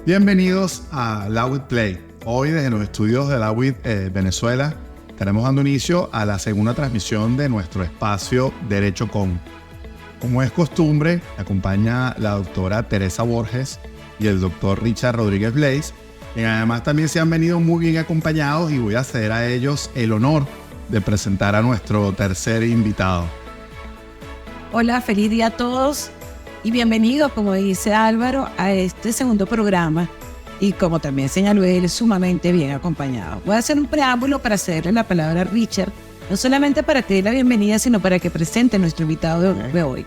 Bienvenidos a LAWIT Play. Hoy desde los estudios de LAWIT Venezuela estaremos dando inicio a la segunda transmisión de nuestro espacio Derecho Con. Como es costumbre, me acompaña la doctora Teresa Borges y el doctor Richard Rodríguez Blaze, que además también se han venido muy bien acompañados, y voy a ceder a ellos el honor de presentar a nuestro tercer invitado. Hola, feliz día a todos y bienvenidos, como dice Álvaro, a este segundo programa. Y como también señaló él, sumamente bien acompañado. Voy a hacer un preámbulo para cederle la palabra a Richard, no solamente para que dé la bienvenida, sino para que presente a nuestro invitado de hoy.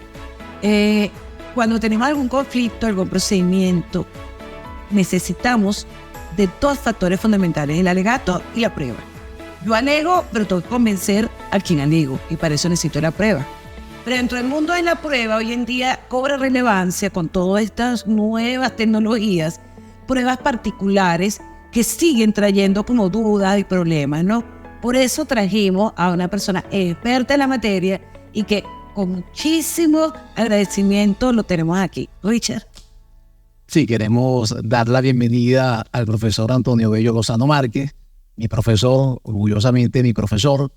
Cuando tenemos algún conflicto, algún procedimiento, necesitamos de dos factores fundamentales: el alegato y la prueba. Yo alego, pero tengo que convencer a quien alego, y para eso necesito la prueba. Pero dentro del mundo de la prueba, hoy en día cobra relevancia con todas estas nuevas tecnologías, pruebas particulares que siguen trayendo como dudas y problemas, ¿no? Por eso trajimos a una persona experta en la materia y que con muchísimo agradecimiento lo tenemos aquí. Richard. Sí, queremos dar la bienvenida al profesor Antonio Bello Lozano Márquez, mi profesor, orgullosamente mi profesor.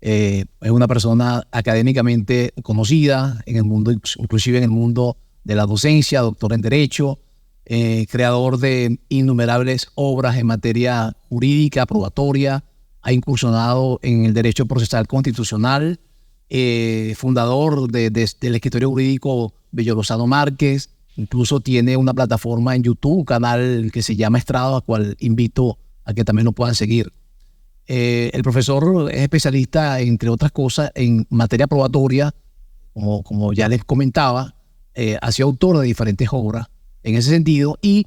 Es una persona académicamente conocida en el mundo, inclusive en el mundo de la docencia, doctor en Derecho, creador de innumerables obras en materia jurídica, probatoria, ha incursionado en el derecho procesal constitucional, fundador del escritorio jurídico Bello Lozano Márquez. Incluso tiene una plataforma en YouTube, un canal que se llama Estrado, al cual invito a que también lo puedan seguir. El profesor es especialista, entre otras cosas, en materia probatoria, como ya les comentaba, ha sido autor de diferentes obras en ese sentido. Y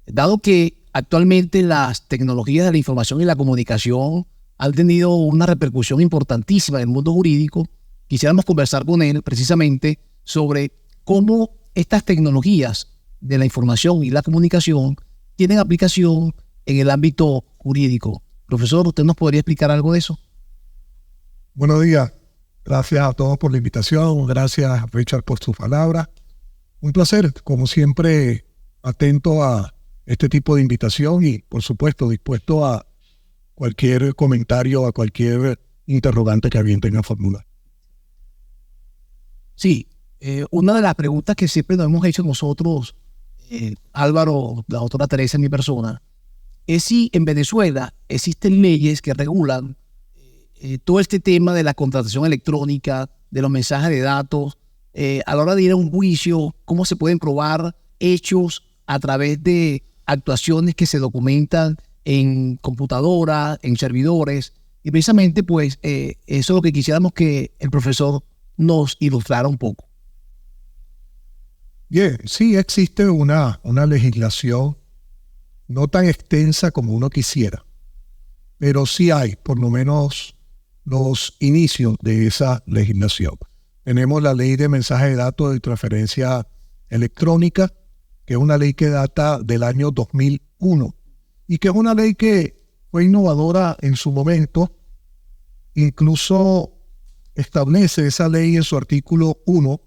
dado que actualmente las tecnologías de la información y la comunicación han tenido una repercusión importantísima en el mundo jurídico, quisiéramos conversar con él precisamente sobre cómo estas tecnologías de la información y la comunicación tienen aplicación en el ámbito jurídico. Profesor, ¿usted nos podría explicar algo de eso? Buenos días. Gracias a todos por la invitación. Gracias, Richard, por su palabra. Un placer, como siempre, atento a este tipo de invitación y, por supuesto, dispuesto a cualquier comentario, a cualquier interrogante que alguien tenga formular. Sí, una de las preguntas que siempre nos hemos hecho nosotros, Álvaro, la doctora Teresa y mi persona, es si en Venezuela existen leyes que regulan todo este tema de la contratación electrónica, de los mensajes de datos, a la hora de ir a un juicio, cómo se pueden probar hechos a través de actuaciones que se documentan en computadora, en servidores. Y precisamente pues eso es lo que quisiéramos que el profesor nos ilustrara un poco. Bien, sí existe una legislación no tan extensa como uno quisiera, pero sí hay por lo menos los inicios de esa legislación. Tenemos la ley de mensaje de datos de transferencia electrónica, que es una ley que data del año 2001 y que es una ley que fue innovadora en su momento. Incluso establece esa ley en su artículo 1: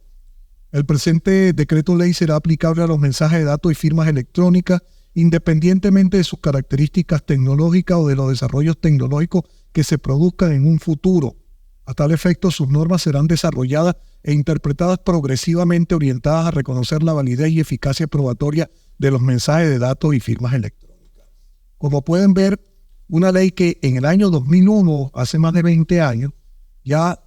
el presente decreto ley será aplicable a los mensajes de datos y firmas electrónicas independientemente de sus características tecnológicas o de los desarrollos tecnológicos que se produzcan en un futuro. A tal efecto, sus normas serán desarrolladas e interpretadas progresivamente, orientadas a reconocer la validez y eficacia probatoria de los mensajes de datos y firmas electrónicas. Como pueden ver, una ley que en el año 2001, hace más de 20 años, ya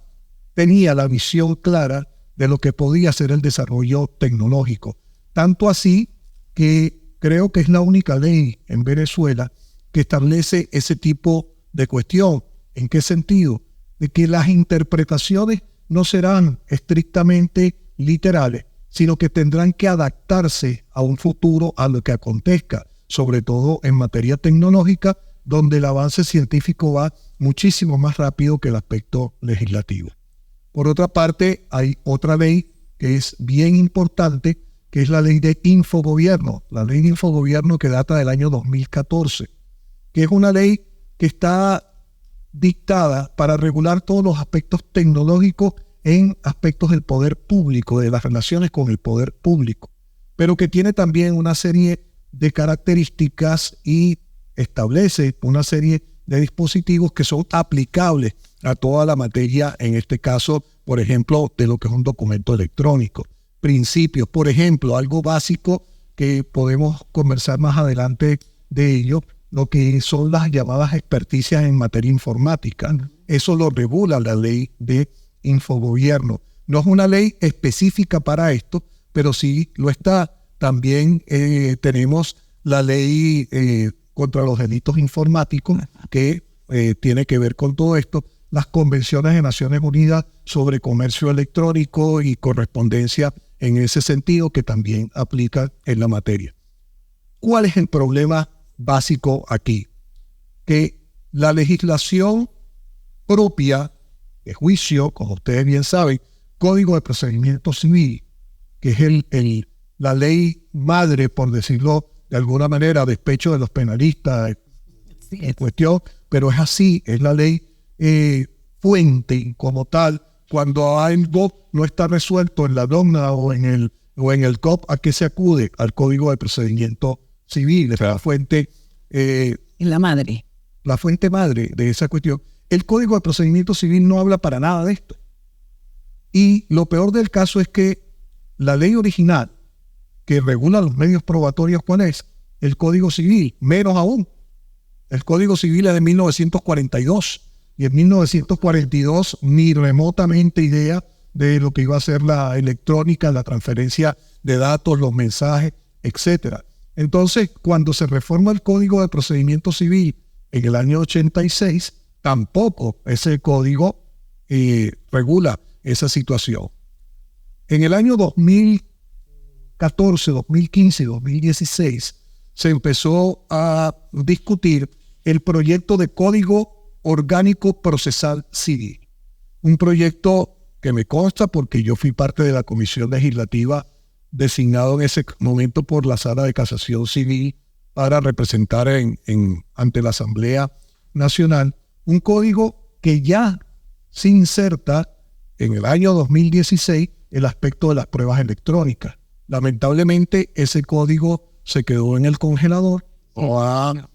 tenía la visión clara de lo que podía ser el desarrollo tecnológico. Tanto así que creo que es la única ley en Venezuela que establece ese tipo de cuestión. ¿En qué sentido? De que las interpretaciones no serán estrictamente literales, sino que tendrán que adaptarse a un futuro, a lo que acontezca, sobre todo en materia tecnológica, donde el avance científico va muchísimo más rápido que el aspecto legislativo. Por otra parte, hay otra ley que es bien importante, que es la ley de infogobierno, la ley de infogobierno que data del año 2014, que es una ley que está dictada para regular todos los aspectos tecnológicos en aspectos del poder público, de las relaciones con el poder público, pero que tiene también una serie de características y establece una serie de dispositivos que son aplicables a toda la materia, en este caso, por ejemplo, de lo que es un documento electrónico. Principios, por ejemplo, algo básico que podemos conversar más adelante de ello, lo que son las llamadas experticias en materia informática. Eso lo regula la ley de Infogobierno. No es una ley específica para esto, pero sí lo está. También tenemos la ley contra los delitos informáticos que tiene que ver con todo esto, las convenciones de Naciones Unidas sobre comercio electrónico y correspondencia en ese sentido que también aplican en la materia. ¿Cuál es el problema básico aquí? Que la legislación propia de juicio, como ustedes bien saben, Código de Procedimiento Civil, que es la ley madre, por decirlo de alguna manera, a despecho de los penalistas en cuestión, pero es así, es la ley fuente como tal. Cuando algo no está resuelto en la DOMNA o en el COP, ¿a qué se acude? Al Código de Procedimiento Civil, es la fuente la madre. La fuente madre de esa cuestión. El Código de Procedimiento Civil no habla para nada de esto. Y lo peor del caso es que la ley original que regula los medios probatorios, ¿cuál es? El Código Civil, menos aún. El Código Civil es de 1942 y en 1942 ni remotamente idea de lo que iba a ser la electrónica, la transferencia de datos, los mensajes, etc. Entonces, cuando se reforma el Código de Procedimiento Civil en el año 86, tampoco ese código regula esa situación. En el año 2014, 2015 y 2016 se empezó a discutir el proyecto de Código Orgánico Procesal Civil. Un proyecto que me consta porque yo fui parte de la comisión legislativa designado en ese momento por la Sala de Casación Civil para representar ante la Asamblea Nacional. Un código que ya se inserta en el año 2016 el aspecto de las pruebas electrónicas. Lamentablemente ese código se quedó en el congelador o ha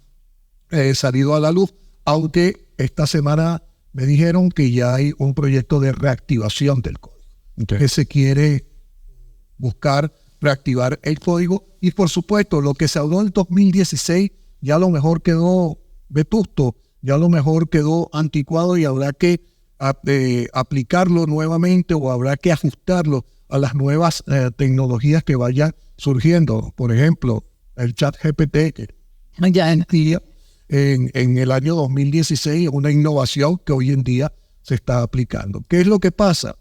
salido a la luz, aunque esta semana me dijeron que ya hay un proyecto de reactivación del código, que se quiere buscar reactivar el código. Y por supuesto, lo que se habló en el 2016 ya a lo mejor quedó vetusto, ya a lo mejor quedó anticuado y habrá que aplicarlo nuevamente o habrá que ajustarlo a las nuevas tecnologías que vayan surgiendo. Por ejemplo, el ChatGPT, que ya en el año 2016 es una innovación que hoy en día se está aplicando. ¿Qué es lo que pasa?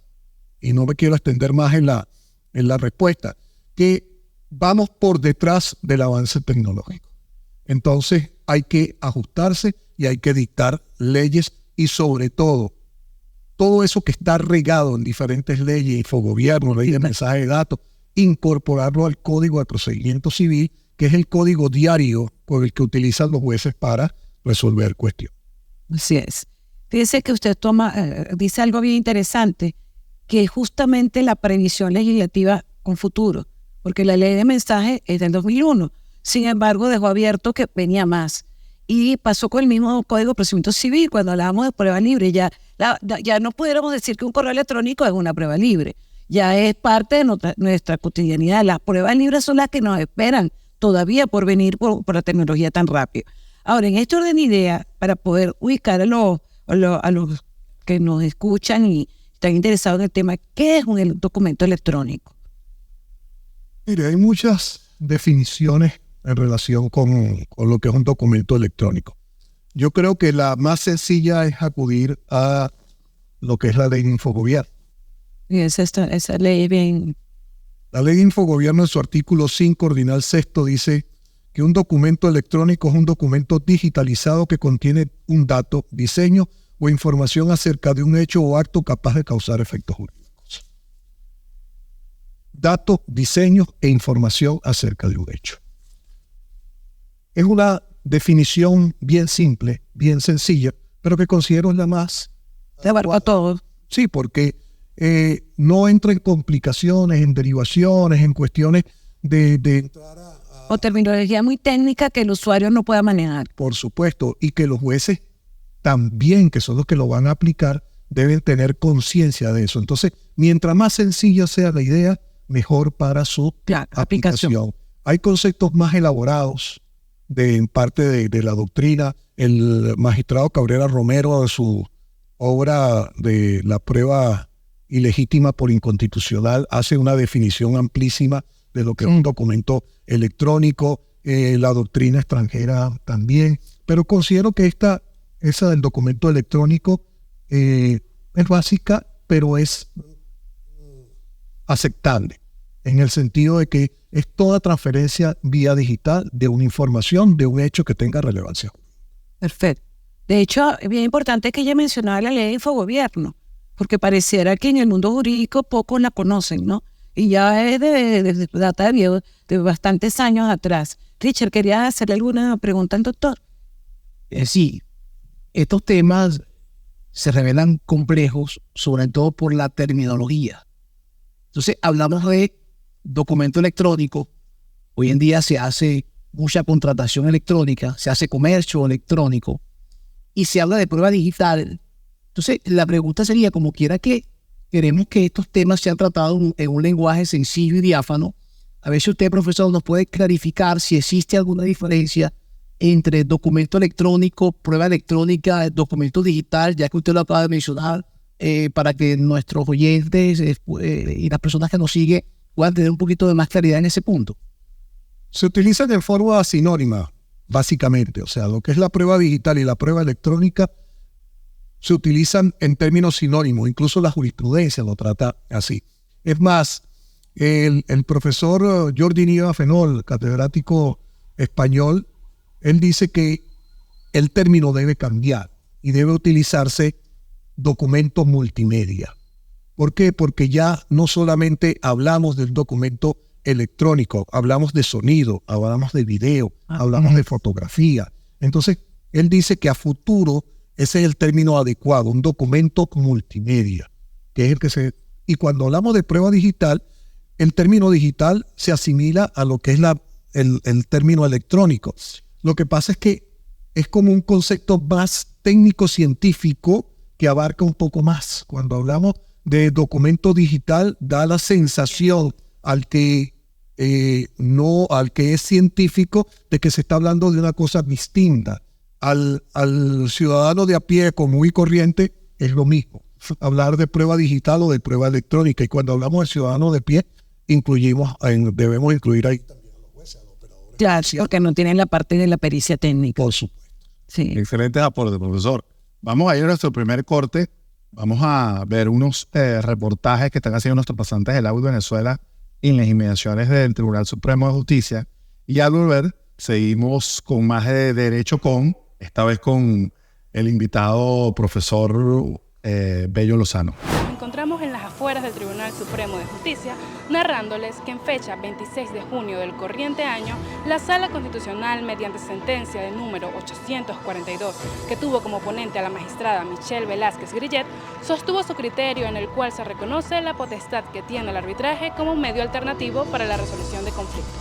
Y no me quiero extender más en la respuesta, que vamos por detrás del avance tecnológico. Entonces hay que ajustarse y hay que dictar leyes y sobre todo eso que está regado en diferentes leyes, infogobierno, ley de mensaje de datos, incorporarlo al Código de Procedimiento Civil, que es el código diario con el que utilizan los jueces para resolver cuestiones. Así es. Fíjese que usted dice algo bien interesante, que es justamente la previsión legislativa con futuro, porque la ley de mensaje es del 2001, sin embargo dejó abierto que venía más. Y pasó con el mismo Código de Procedimiento Civil, cuando hablábamos de prueba libre, ya no pudiéramos decir que un correo electrónico es una prueba libre, ya es parte de nuestra cotidianidad. Las pruebas libres son las que nos esperan todavía por venir por la tecnología tan rápido. Ahora, en este orden de ideas, para poder ubicar a los que nos escuchan y están interesados en el tema, ¿qué es un documento electrónico? Mire, hay muchas definiciones en relación con lo que es un documento electrónico. Yo creo que la más sencilla es acudir a lo que es la ley de Infogobierno. Y esa ley es bien... La ley de Infogobierno en su artículo 5, ordinal 6, dice que un documento electrónico es un documento digitalizado que contiene un dato, diseño o información acerca de un hecho o acto capaz de causar efectos jurídicos. Datos, diseño e información acerca de un hecho. Es una definición bien simple, bien sencilla, pero que considero la más... Se abarca todo. Sí, porque no entra en complicaciones, en derivaciones, en cuestiones de entrar a o terminología muy técnica que el usuario no pueda manejar. Por supuesto, y que los jueces también, que son los que lo van a aplicar, deben tener conciencia de eso. Entonces, mientras más sencilla sea la idea, mejor para su aplicación. Hay conceptos más elaborados en parte de la doctrina. El magistrado Cabrera Romero, en su obra de la prueba ilegítima por inconstitucional, hace una definición amplísima de lo que es un documento electrónico, la doctrina extranjera también. Pero considero que esa del documento electrónico es básica, pero es aceptable, en el sentido de que es toda transferencia vía digital de una información, de un hecho que tenga relevancia. Perfecto. De hecho, es bien importante que ella mencionaba la ley de infogobierno, porque pareciera que en el mundo jurídico pocos la conocen, ¿no? Y ya es de data de bastantes años atrás. Richard, ¿querías hacerle alguna pregunta al doctor? Sí, estos temas se revelan complejos, sobre todo por la terminología. Entonces, hablamos de documento electrónico. Hoy en día se hace mucha contratación electrónica, se hace comercio electrónico y se habla de prueba digital. Entonces, la pregunta sería, como quiera que queremos que estos temas sean tratados en un lenguaje sencillo y diáfano, a ver si usted, profesor, nos puede clarificar si existe alguna diferencia entre documento electrónico, prueba electrónica, documento digital, ya que usted lo acaba de mencionar, para que nuestros oyentes y las personas que nos siguen puedan tener un poquito de más claridad en ese punto. Se utilizan en forma sinónima, básicamente. O sea, lo que es la prueba digital y la prueba electrónica se utilizan en términos sinónimos. Incluso la jurisprudencia lo trata así. Es más, el profesor Jordi Nieva Fenol, catedrático español, él dice que el término debe cambiar y debe utilizarse documento multimedia. ¿Por qué? Porque ya no solamente hablamos del documento electrónico, hablamos de sonido, hablamos de video, hablamos de fotografía. Entonces, él dice que a futuro ese es el término adecuado, un documento multimedia, que es el que se... Y cuando hablamos de prueba digital, el término digital se asimila a lo que es el término electrónico. Lo que pasa es que es como un concepto más técnico-científico que abarca un poco más. Cuando hablamos de documento digital, da la sensación al que es científico de que se está hablando de una cosa distinta. Al ciudadano de a pie común y corriente es lo mismo. Hablar de prueba digital o de prueba electrónica. Y cuando hablamos de ciudadano de pie, debemos incluir ahí también a los jueces, a los operadores. Claro, porque no tienen la parte de la pericia técnica. Por supuesto. Sí. Excelentes aportes, profesor. Vamos a ir a nuestro primer corte. Vamos a ver unos reportajes que están haciendo nuestros pasantes del AWID Venezuela en las inmediaciones del Tribunal Supremo de Justicia. Y al volver, seguimos con más de Derecho Con, esta vez con el invitado profesor Bello Lozano. Nos encontramos en las afueras del Tribunal Supremo de Justicia, narrándoles que en fecha 26 de junio del corriente año, la Sala Constitucional, mediante sentencia de número 842, que tuvo como ponente a la magistrada Michelle Velázquez Grillet, sostuvo su criterio en el cual se reconoce la potestad que tiene el arbitraje como un medio alternativo para la resolución de conflictos.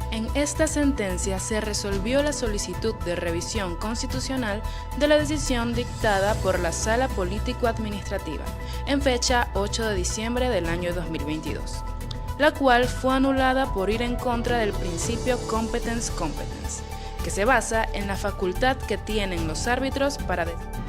En esta sentencia se resolvió la solicitud de revisión constitucional de la decisión dictada por la Sala Político-Administrativa en fecha 8 de diciembre del año 2022, la cual fue anulada por ir en contra del principio competence, que se basa en la facultad que tienen los árbitros para decidir.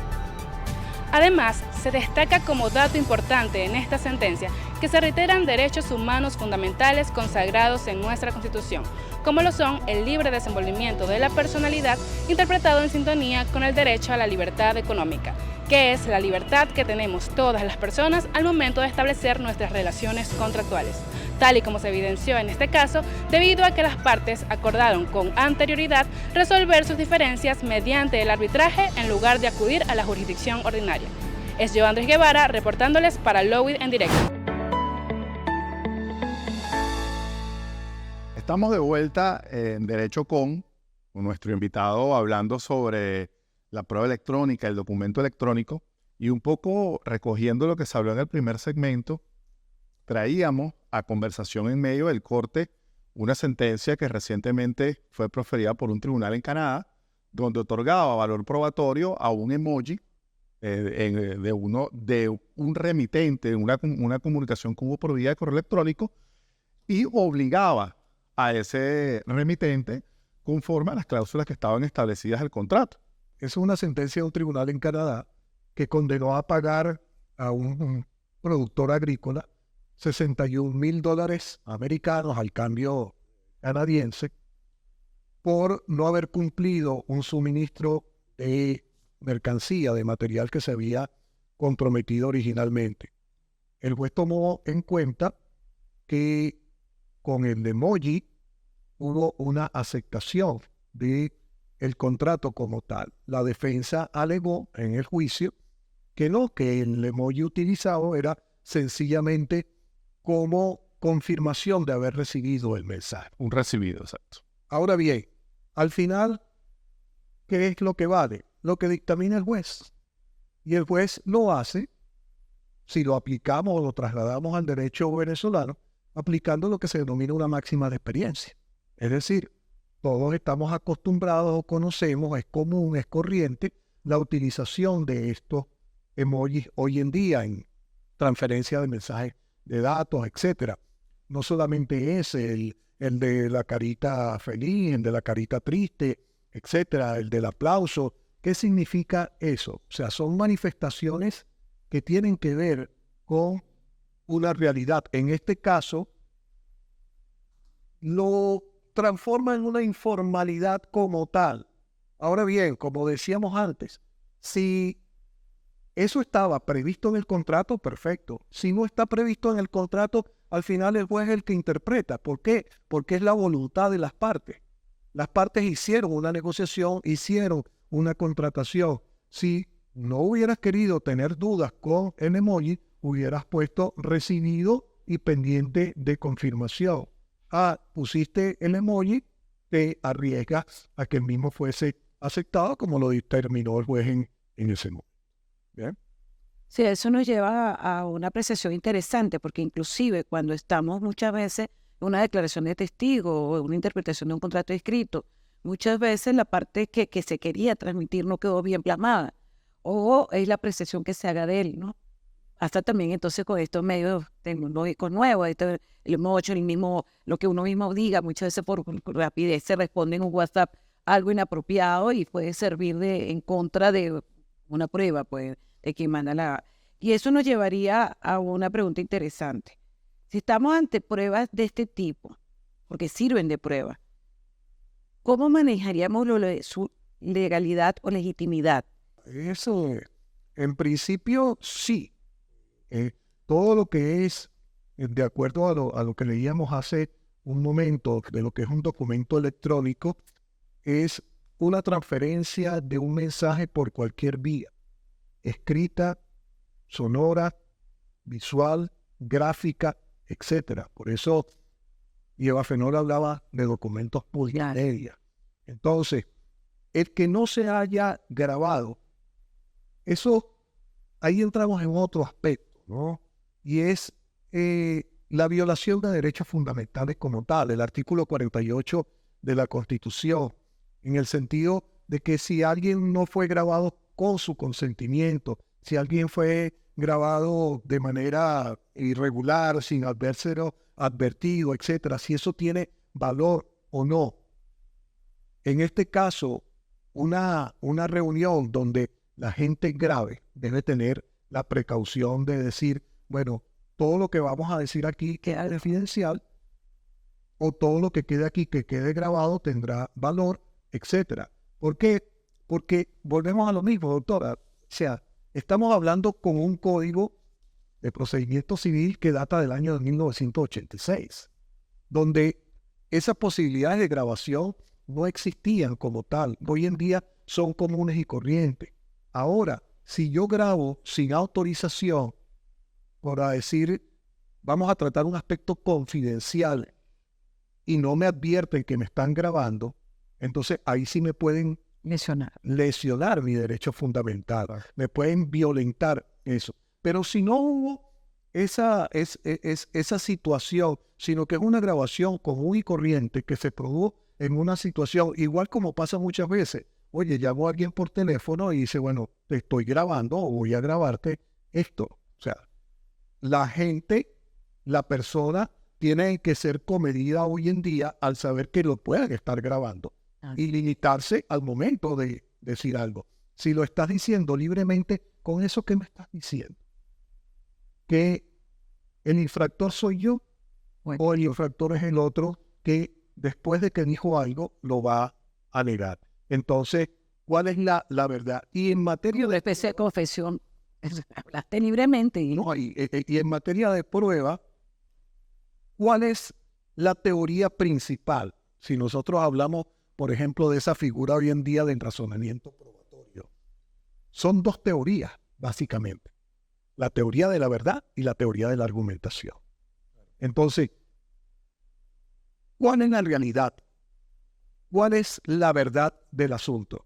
Además, se destaca como dato importante en esta sentencia que se reiteran derechos humanos fundamentales consagrados en nuestra Constitución, como lo son el libre desenvolvimiento de la personalidad, interpretado en sintonía con el derecho a la libertad económica, que es la libertad que tenemos todas las personas al momento de establecer nuestras relaciones contractuales, tal y como se evidenció en este caso, debido a que las partes acordaron con anterioridad resolver sus diferencias mediante el arbitraje en lugar de acudir a la jurisdicción ordinaria. Es yo, Andrés Guevara, reportándoles para LOWID en directo. Estamos de vuelta en Derecho con nuestro invitado hablando sobre la prueba electrónica, el documento electrónico, y un poco recogiendo lo que se habló en el primer segmento, traíamos a conversación en medio del corte una sentencia que recientemente fue proferida por un tribunal en Canadá, donde otorgaba valor probatorio a un emoji de un remitente, una comunicación que hubo por vía de correo electrónico, y obligaba a ese remitente conforme a las cláusulas que estaban establecidas en el contrato. Es una sentencia de un tribunal en Canadá que condenó a pagar a un productor agrícola $61,000 americanos al cambio canadiense por no haber cumplido un suministro de mercancía, de material que se había comprometido originalmente. El juez tomó en cuenta que con el emoji hubo una aceptación de el contrato como tal. La defensa alegó en el juicio que no, que el emoji utilizado era sencillamente como confirmación de haber recibido el mensaje. Un recibido, exacto. Ahora bien, al final, ¿qué es lo que vale? Lo que dictamina el juez. Y el juez lo hace, si lo aplicamos o lo trasladamos al derecho venezolano, aplicando lo que se denomina una máxima de experiencia. Es decir, todos estamos acostumbrados o conocemos, es común, es corriente, la utilización de estos emojis hoy en día en transferencia de mensajes de datos, etc. No solamente es el de la carita feliz, el de la carita triste, etc., el del aplauso. ¿Qué significa eso? O sea, son manifestaciones que tienen que ver con una realidad. En este caso, lo transforma en una informalidad como tal. Ahora bien, como decíamos antes, si eso estaba previsto en el contrato, perfecto. Si no está previsto en el contrato, al final el juez es el que interpreta. ¿Por qué? Porque es la voluntad de las partes. Las partes hicieron una negociación, hicieron una contratación. Si no hubieras querido tener dudas con el emoji, hubieras puesto recibido y pendiente de confirmación. Pusiste el emoji, te arriesgas a que el mismo fuese aceptado como lo determinó el juez en ese momento. ¿Bien? Sí, eso nos lleva a una apreciación interesante, porque inclusive cuando estamos muchas veces en una declaración de testigo o en una interpretación de un contrato escrito, muchas veces la parte que se quería transmitir no quedó bien plasmada, o es la apreciación que se haga de él, ¿no? Hasta también entonces con estos medios tecnológicos nuevos, el emoji, lo que uno mismo diga, muchas veces por rapidez se responde en un WhatsApp algo inapropiado y puede servir en contra de una prueba, pues, de quien manda Y eso nos llevaría a una pregunta interesante. Si estamos ante pruebas de este tipo, porque sirven de prueba, ¿cómo manejaríamos su legalidad o legitimidad? Eso, en principio, sí. Todo lo que es, de acuerdo a lo que leíamos hace un momento, de lo que es un documento electrónico, es una transferencia de un mensaje por cualquier vía, escrita, sonora, visual, gráfica, etc. Por eso Eva Fenol hablaba de documentos multimedia. Entonces, el que no se haya grabado, eso, ahí entramos en otro aspecto, ¿no? Y es la violación de derechos fundamentales como tal, el artículo 48 de la Constitución, en el sentido de que si alguien no fue grabado con su consentimiento, si alguien fue grabado de manera irregular, sin habérselo advertido, etcétera, si eso tiene valor o no. En este caso, una reunión donde la gente grave debe tener la precaución de decir, bueno, todo lo que vamos a decir aquí queda confidencial, o todo lo que quede aquí, que quede grabado, tendrá valor, etcétera. ¿Por qué? Porque volvemos a lo mismo, doctora. O sea, estamos hablando con un código de procedimiento civil que data del año de 1986, donde esas posibilidades de grabación no existían como tal. Hoy en día son comunes y corrientes. Ahora, si yo grabo sin autorización, para decir, vamos a tratar un aspecto confidencial y no me advierten que me están grabando, entonces ahí sí me pueden lesionar mi derecho fundamental, me pueden violentar eso. Pero si no hubo esa situación, sino que es una grabación común y corriente que se produjo en una situación, igual como pasa muchas veces. Oye, llamo a alguien por teléfono y dice, bueno, te estoy grabando o voy a grabarte esto. O sea, la gente, la persona, tiene que ser comedida hoy en día al saber que lo pueden estar grabando y limitarse al momento de decir algo. Si lo estás diciendo libremente, ¿con eso qué me estás diciendo? ¿Que el infractor soy yo o el infractor es el otro que después de que dijo algo lo va a negar? Entonces, ¿cuál es la verdad? Y en materia Una especie de confesión. Hablaste libremente. no, y en materia de prueba, ¿cuál es la teoría principal? Si nosotros hablamos, por ejemplo, de esa figura hoy en día del razonamiento probatorio, son dos teorías, básicamente. La teoría de la verdad y la teoría de la argumentación. Entonces, ¿cuál es la realidad? ¿Cuál es la verdad del asunto?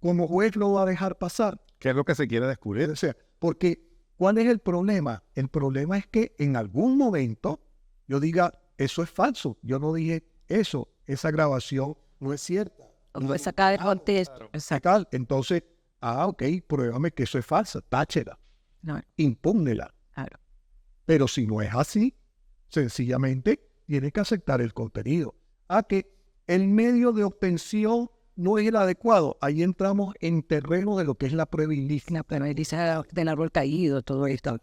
Como juez lo va a dejar pasar. ¿Qué es lo que se quiere descubrir? O sea, porque ¿cuál es el problema? El problema es que en algún momento yo diga, eso es falso, yo no dije eso, esa grabación no es cierta. No es sacada de contexto. Exacto. Entonces, ok, pruébame que eso es falsa, táchela, No, impúgnela. claro. Pero si no es así, sencillamente tiene que aceptar el contenido. Que el medio de obtención no es el adecuado. Ahí entramos en terreno de lo que es la prueba ilícita. Pero dice del árbol caído, todo esto.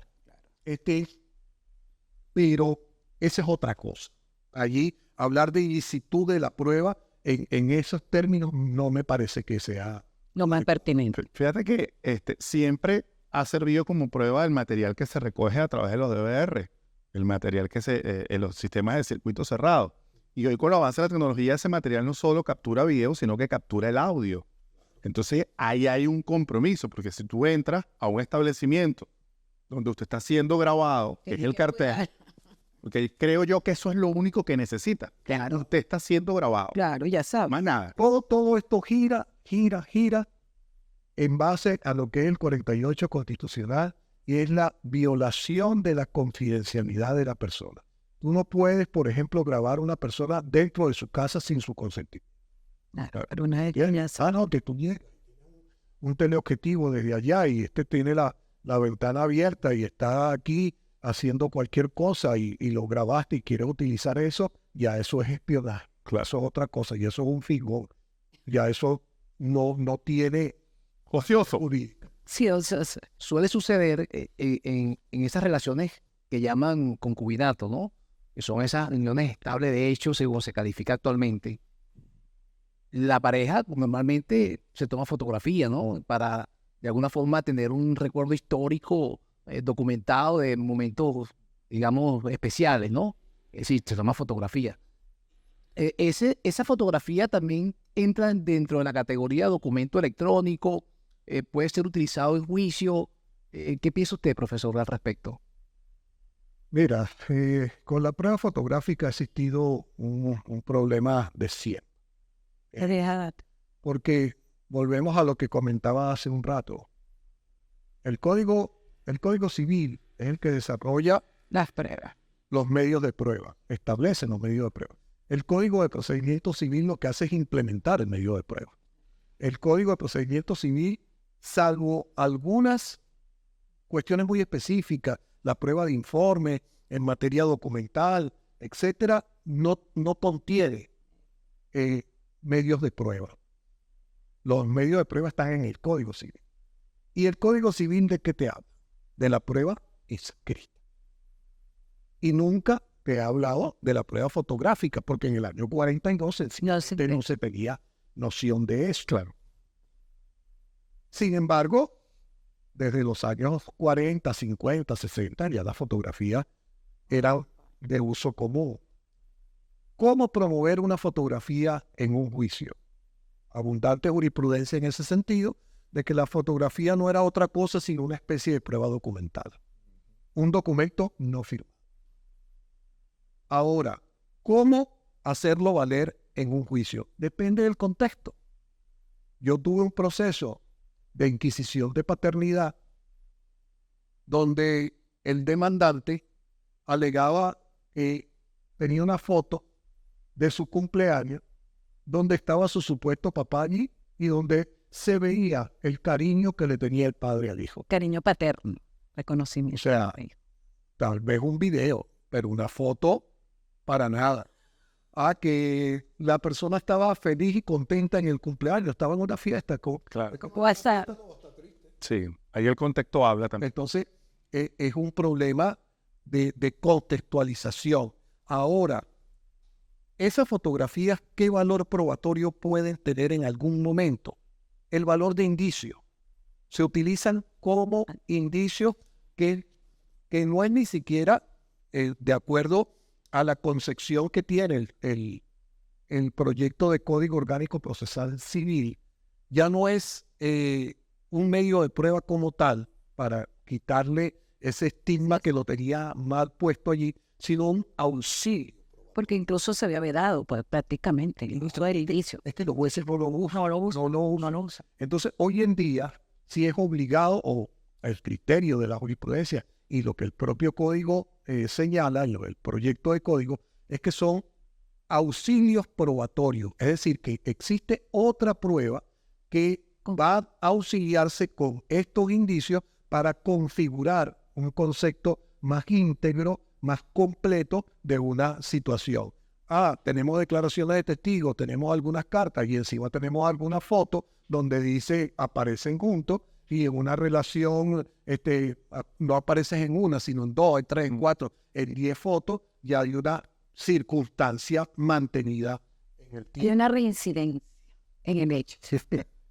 Pero esa es otra cosa. Allí hablar de ilicitud de la prueba en esos términos no me parece que sea Lo más pertinente. Fíjate que siempre ha servido como prueba el material que se recoge a través de los DVR, el material que en los sistemas de circuito cerrado. Y hoy con el avance de la tecnología, ese material no solo captura video, sino que captura el audio. Entonces ahí hay un compromiso, porque si tú entras a un establecimiento donde usted está siendo grabado, que es el cartel, porque creo yo que eso es lo único que necesita. Claro. Usted está siendo grabado. Claro, ya sabes. Más nada. Todo esto gira en base a lo que es el 48 constitucional y es la violación de la confidencialidad de la persona. Tú no puedes, por ejemplo, grabar a una persona dentro de su casa sin su consentimiento. Claro, pero una vez No, que tú llegas, un teleobjetivo desde allá y tiene la ventana abierta y está aquí haciendo cualquier cosa y lo grabaste y quieres utilizar eso, ya eso es espionaje. Claro, eso es otra cosa y eso es un fingón. Ya eso no tiene Ocioso. jurídica. Sí, o sea, Suele suceder en esas relaciones que llaman concubinato, ¿no? Que son esas uniones estables de hecho según se califica actualmente. La pareja normalmente se toma fotografía, ¿no? Para de alguna forma tener un recuerdo histórico documentado de momentos, digamos, especiales, ¿no? Es decir, se toma fotografía. Esa fotografía también entra dentro de la categoría documento electrónico, puede ser utilizado en juicio. ¿Qué piensa usted, profesor, al respecto? Mira, con la prueba fotográfica ha existido un problema de siempre. Porque volvemos a lo que comentaba hace un rato. El código civil es el que desarrolla las pruebas. los medios de prueba, establece los medios de prueba. El Código de Procedimiento Civil lo que hace es implementar el medio de prueba. El Código de Procedimiento Civil, salvo algunas cuestiones muy específicas, la prueba de informe en materia documental, etcétera, no contiene medios de prueba. Los medios de prueba están en el Código Civil. ¿Y el Código Civil de qué te habla? De la prueba escrita. Y nunca te ha hablado de la prueba fotográfica, porque en el año 42 no se tenía noción de eso. Claro. Sin embargo, desde los años 40, 50, 60, ya la fotografía era de uso común. ¿Cómo promover una fotografía en un juicio? Abundante jurisprudencia en ese sentido, de que la fotografía no era otra cosa sino una especie de prueba documental. Un documento no firmado. Ahora, ¿cómo hacerlo valer en un juicio? Depende del contexto. Yo tuve un proceso de inquisición de paternidad donde el demandante alegaba que tenía una foto de su cumpleaños donde estaba su supuesto papá allí y donde se veía el cariño que le tenía el padre al hijo. Cariño paterno, reconocimiento. O sea, tal vez un video, pero una foto para nada. Que la persona estaba feliz y contenta en el cumpleaños, estaba en una fiesta. Claro. WhatsApp. Sí, ahí el contexto habla también. Entonces, es un problema de contextualización. Ahora, esas fotografías, ¿qué valor probatorio pueden tener en algún momento? El valor de indicio. Se utilizan como indicios que no es ni siquiera de acuerdo a la concepción que tiene el proyecto de Código Orgánico Procesal Civil. Ya no es un medio de prueba como tal para quitarle ese estigma que lo tenía mal puesto allí, sino un auxilio. Porque incluso se había vedado, pues, prácticamente, el uso del indicio. Es que los jueces no lo usan. No lo usan. Entonces, hoy en día, si es obligado, o el criterio de la jurisprudencia y lo que el propio código señala, el proyecto de código, es que son auxilios probatorios. Es decir, que existe otra prueba que va a auxiliarse con estos indicios para configurar un concepto más íntegro, más completo de una situación. Tenemos declaraciones de testigos, tenemos algunas cartas y encima tenemos algunas fotos donde dice aparecen juntos y en una relación no apareces en una, sino en 2, en 3, en 4, en 10 fotos, ya hay una circunstancia mantenida en el Hay tiempo. una reincidencia en el hecho.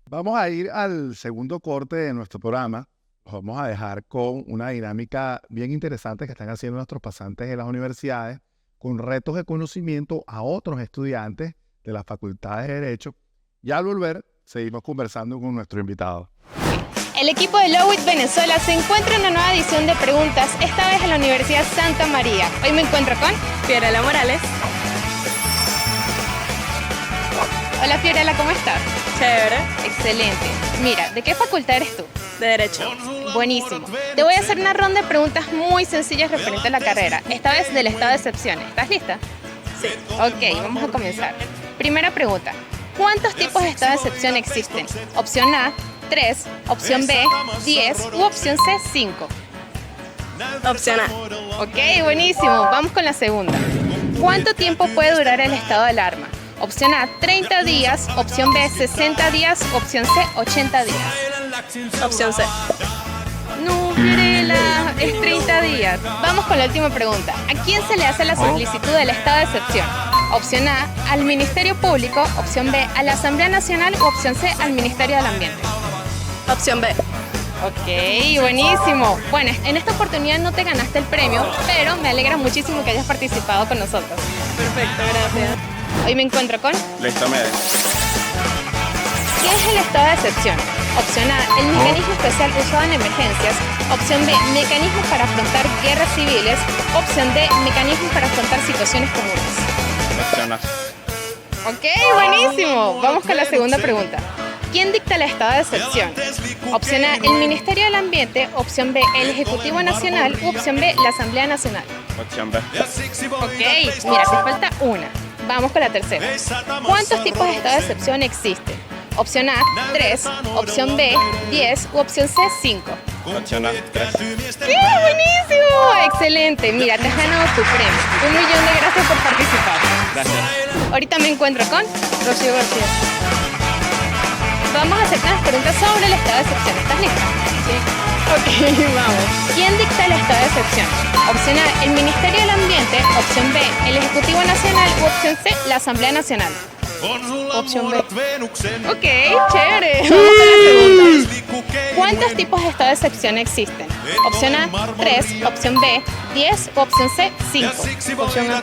Vamos a ir al segundo corte de nuestro programa. Los vamos a dejar con una dinámica bien interesante que están haciendo nuestros pasantes en las universidades, con retos de conocimiento a otros estudiantes de las facultades de Derecho. Y al volver, seguimos conversando con nuestro invitado. El equipo de LOWIT Venezuela se encuentra en una nueva edición de preguntas, esta vez en la Universidad Santa María. Hoy me encuentro con Fiorella Morales. Hola Fiorella, ¿cómo estás? Chévere. Excelente. Mira, ¿de qué facultad eres tú? De Derecho. Buenísimo. Te voy a hacer una ronda de preguntas muy sencillas referente a la carrera, esta vez del estado de excepciones. ¿Estás lista? Sí. Ok, vamos a comenzar. Primera pregunta. ¿Cuántos tipos de estado de excepción existen? Opción A, 3, opción B, 10 u opción C, 5. Opción A. Ok, buenísimo. Vamos con la segunda. ¿Cuánto tiempo puede durar el estado de alarma? Opción A, 30 días, opción B, 60 días, opción C, 80 días. Opción C. No, Fiorella, es 30 días. Vamos con la última pregunta. ¿A quién se le hace la solicitud del estado de excepción? Opción A, al Ministerio Público, opción B, a la Asamblea Nacional u opción C, al Ministerio del Ambiente. Opción B. Ok, buenísimo. Bueno, en esta oportunidad no te ganaste el premio, pero me alegra muchísimo que hayas participado con nosotros. Perfecto, gracias. Hoy me encuentro con... Listo, me ¿Qué es el estado de excepción? Opción A, el mecanismo especial usado en emergencias. Opción B, mecanismos para afrontar guerras civiles. Opción D, mecanismos para afrontar situaciones comunes. Opción A. Ok, buenísimo. Vamos con la segunda pregunta. ¿Quién dicta el estado de excepción? Opción A, el Ministerio del Ambiente. Opción B, el Ejecutivo Nacional. U opción B, la Asamblea Nacional. Opción B. Ok, mira, te falta una. Vamos con la tercera. ¿Cuántos tipos de estado de excepción existen? Opción A, 3. Opción B, 10. U opción C, 5. Opción A, 3. ¡Qué buenísimo! Excelente. Mira, te has ganado tu premio. 1 millón de gracias por participar. Gracias. Ahorita me encuentro con Rocío García. Vamos a hacer unas preguntas sobre el estado de excepción. ¿Estás lista? Sí. Ok, vamos. ¿Quién dicta el estado de excepción? Opción A, el Ministerio del Ambiente. Opción B, el Ejecutivo Nacional. U opción C, la Asamblea Nacional. Opción B. Ok, chévere. Vamos con la segunda. ¿Cuántos tipos de estado de excepción existen? Opción A, 3. Opción B, 10. U opción C, 5. Opción A.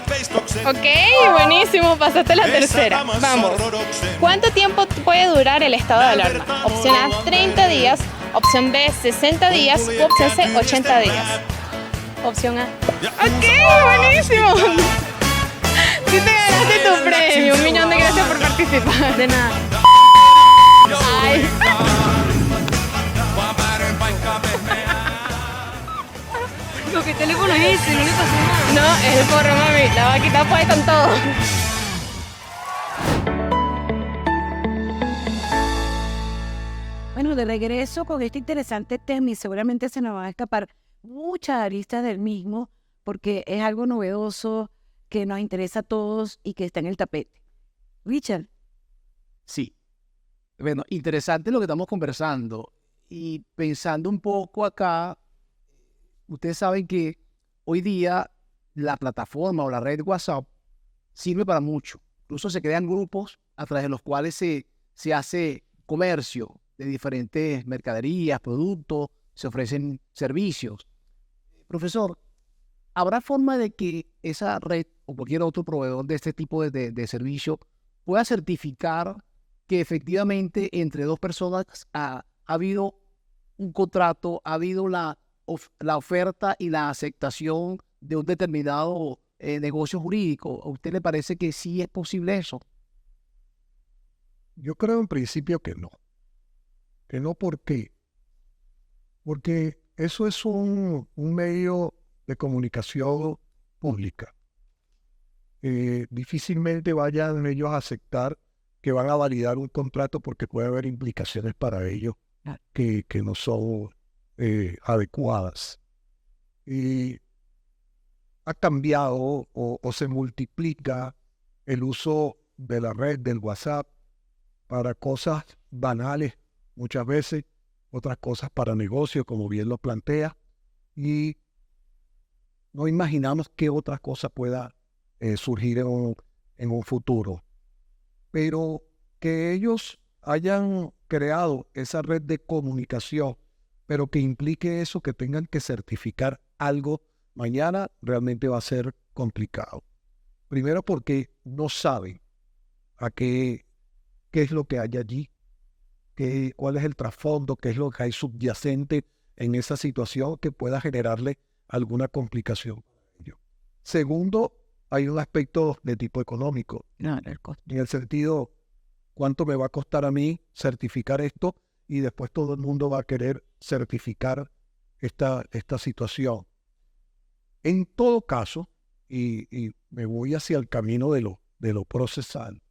Ok, buenísimo. Pasaste la tercera. Vamos. ¿Cuánto tiempo puede durar el estado de alarma? Opción A, 30 días. Opción B, 60 días. U opción C, 80 días. Opción A. Ok, buenísimo. Sí te ganaste tu premio. 1 millón de gracias por participar. De nada. Ay. teléfono es ese, no le pasó nada. No, es el forro, mami. La vaquita fue con todo. Bueno, de regreso con este interesante tema y seguramente se nos van a escapar muchas aristas del mismo porque es algo novedoso que nos interesa a todos y que está en el tapete. Richard. Sí. Bueno, interesante lo que estamos conversando. Y pensando un poco acá, ustedes saben que hoy día la plataforma o la red WhatsApp sirve para mucho. Incluso se crean grupos a través de los cuales se hace comercio de diferentes mercaderías, productos, se ofrecen servicios. Profesor, ¿habrá forma de que esa red o cualquier otro proveedor de este tipo de servicio pueda certificar que efectivamente entre dos personas ha habido un contrato, ha habido la oferta y la aceptación de un determinado negocio jurídico? ¿A usted le parece que sí es posible eso? Yo creo en principio que no. Que no, ¿por qué? Porque eso es un medio de comunicación pública. Difícilmente vayan ellos a aceptar que van a validar un contrato porque puede haber implicaciones para ellos que no son adecuadas. Y ha cambiado o se multiplica el uso de la red, del WhatsApp, para cosas banales muchas veces, otras cosas para negocios, como bien lo plantea, y no imaginamos qué otra cosa pueda surgir en un futuro. Pero que ellos hayan creado esa red de comunicación, pero que implique eso, que tengan que certificar algo mañana, realmente va a ser complicado. Primero porque no saben qué es lo que hay allí, cuál es el trasfondo, qué es lo que hay subyacente en esa situación que pueda generarle alguna complicación. Segundo, hay un aspecto de tipo económico. No, el costo. En el sentido, ¿cuánto me va a costar a mí certificar esto? Y después todo el mundo va a querer certificar esta situación. En todo caso, y me voy hacia el camino de lo procesal.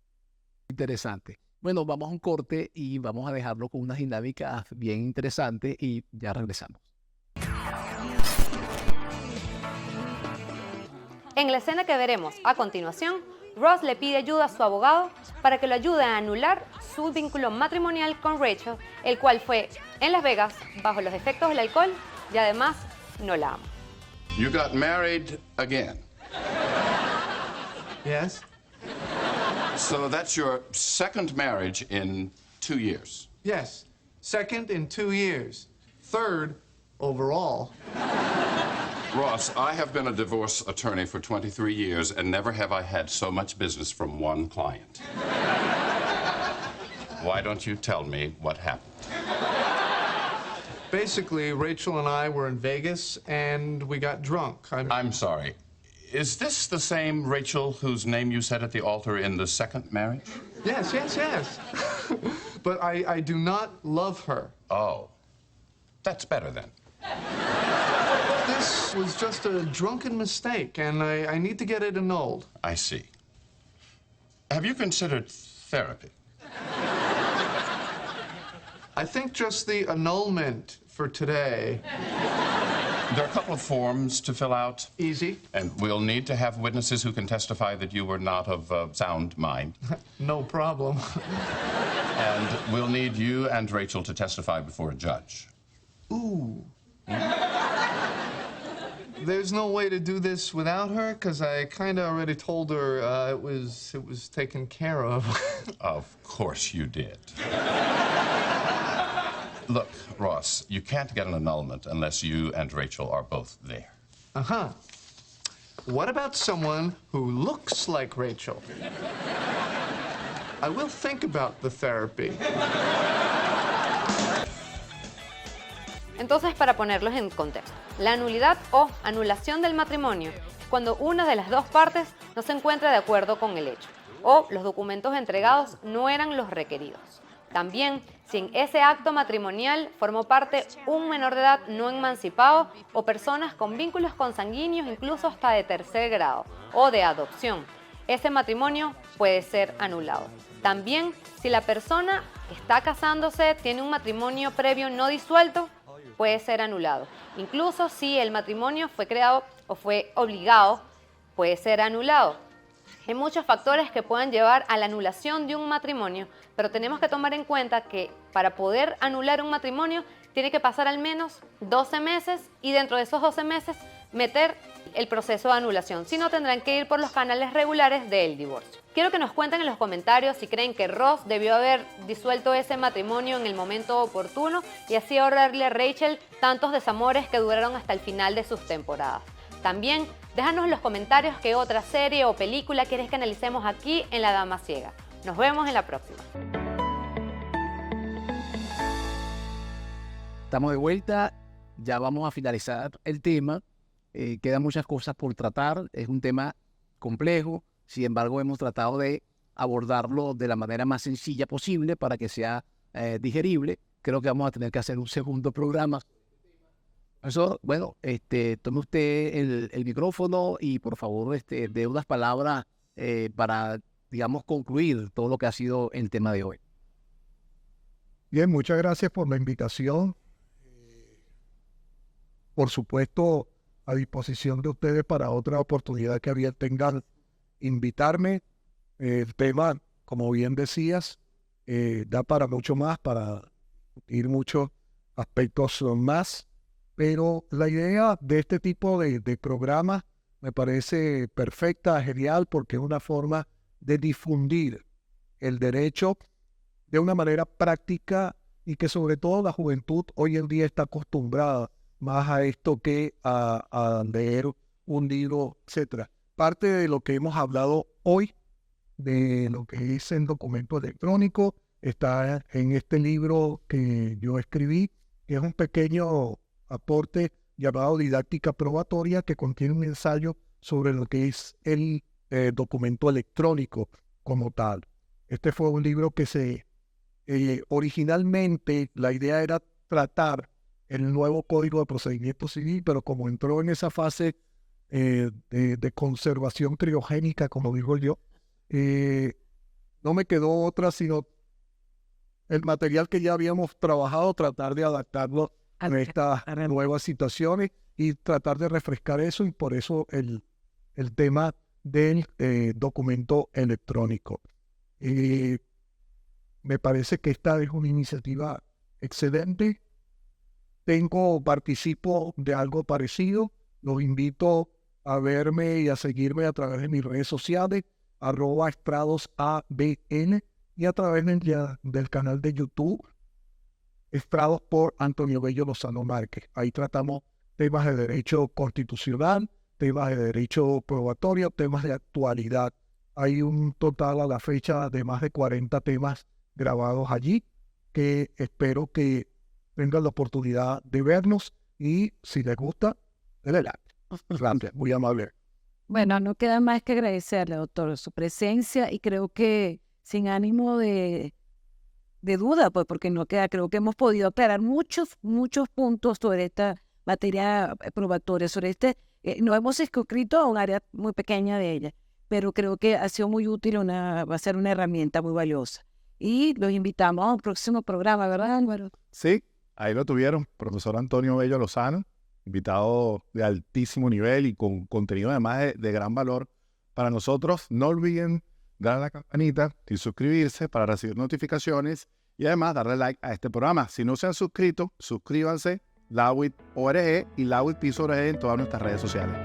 Interesante. Bueno, vamos a un corte y vamos a dejarlo con unas dinámicas bien interesantes y ya regresamos. En la escena que veremos a continuación, Ross le pide ayuda a su abogado para que lo ayude a anular su vínculo matrimonial con Rachel, el cual fue en Las Vegas bajo los efectos del alcohol y además no la ama. You got married again. Yes. So that's your second marriage in 2 years. Yes. Second in 2 years. Third overall. Ross, I have been a divorce attorney for 23 years and never have I had so much business from one client. Why don't you tell me what happened? Basically, Rachel and I were in Vegas and we got drunk. I'm sorry. Is this the same Rachel whose name you said at the altar in the second marriage? Yes. But I do not love her. Oh. That's better then. This was just a drunken mistake, and I need to get it annulled. I see. Have you considered therapy? I think just the annulment for today. There are a couple of forms to fill out. Easy. And we'll need to have witnesses who can testify that you were not of sound mind. No problem. And we'll need you and Rachel to testify before a judge. Ooh. There's no way to do this without her, because I kind of already told her it was taken care of. Of course you did. Look, Ross, you can't get an annulment unless you and Rachel are both there. Uh-huh. What about someone who looks like Rachel? I will think about the therapy. Entonces, para ponerlos en contexto, la nulidad o anulación del matrimonio es cuando una de las dos partes no se encuentra de acuerdo con el hecho o los documentos entregados no eran los requeridos. También, si en ese acto matrimonial formó parte un menor de edad no emancipado o personas con vínculos consanguíneos incluso hasta de tercer grado o de adopción, ese matrimonio puede ser anulado. También, si la persona que está casándose tiene un matrimonio previo no disuelto, puede ser anulado. Incluso si el matrimonio fue creado o fue obligado, puede ser anulado. Hay muchos factores que pueden llevar a la anulación de un matrimonio, pero tenemos que tomar en cuenta que para poder anular un matrimonio tiene que pasar al menos 12 meses y dentro de esos 12 meses meter el proceso de anulación. Si no, tendrán que ir por los canales regulares del divorcio. Quiero que nos cuenten en los comentarios si creen que Ross debió haber disuelto ese matrimonio en el momento oportuno y así ahorrarle a Rachel tantos desamores que duraron hasta el final de sus temporadas. También déjanos en los comentarios qué otra serie o película quieres que analicemos aquí en La Dama Ciega. Nos vemos en la próxima. Estamos de vuelta, ya vamos a finalizar el tema. Quedan muchas cosas por tratar, es un tema complejo, sin embargo hemos tratado de abordarlo de la manera más sencilla posible para que sea digerible. Creo que vamos a tener que hacer un segundo programa. Eso, bueno, tome usted el micrófono y por favor dé unas palabras para, digamos, concluir todo lo que ha sido el tema de hoy. Bien, muchas gracias por la invitación. Por supuesto, a disposición de ustedes para otra oportunidad que bien tengan invitarme. El tema, como bien decías, da para mucho más, para discutir muchos aspectos más, pero la idea de este tipo de programas me parece perfecta, genial, porque es una forma de difundir el derecho de una manera práctica y que sobre todo la juventud hoy en día está acostumbrada más a esto que a leer un libro, etc. Parte de lo que hemos hablado hoy, de lo que es el documento electrónico, está en este libro que yo escribí, que es un pequeño aporte llamado Didáctica Probatoria, que contiene un ensayo sobre lo que es el documento electrónico como tal. Este fue un libro que originalmente la idea era tratar el nuevo Código de Procedimiento Civil, pero como entró en esa fase de conservación criogénica, como digo yo, no me quedó otra sino el material que ya habíamos trabajado, tratar de adaptarlo a estas nuevas situaciones y tratar de refrescar eso, y por eso el tema del documento electrónico. Me parece que esta es una iniciativa excelente. Participo de algo parecido. Los invito a verme y a seguirme a través de mis redes sociales, @estradosabn, y a través del canal de YouTube, Estrados por Antonio Bello Lozano Márquez. Ahí tratamos temas de derecho constitucional, temas de derecho probatorio, temas de actualidad. Hay un total a la fecha de más de 40 temas grabados allí, que espero que tengan la oportunidad de vernos y si les gusta, denle like. Gracias, muy amable. Bueno, no queda más que agradecerle, doctor, su presencia, y creo que sin ánimo de duda, pues porque no queda, creo que hemos podido aclarar muchos puntos sobre esta materia probatoria, sobre no hemos escrito a un área muy pequeña de ella, pero creo que ha sido muy útil, va a ser una herramienta muy valiosa. Y los invitamos a un próximo programa, ¿verdad, Álvaro? Sí, ahí lo tuvieron, profesor Antonio Bello Lozano, invitado de altísimo nivel y con contenido además de gran valor para nosotros. No olviden darle a la campanita y suscribirse para recibir notificaciones y además darle like a este programa. Si no se han suscrito, suscríbanse, LAWIT.org y LAWIT Piso en todas nuestras redes sociales.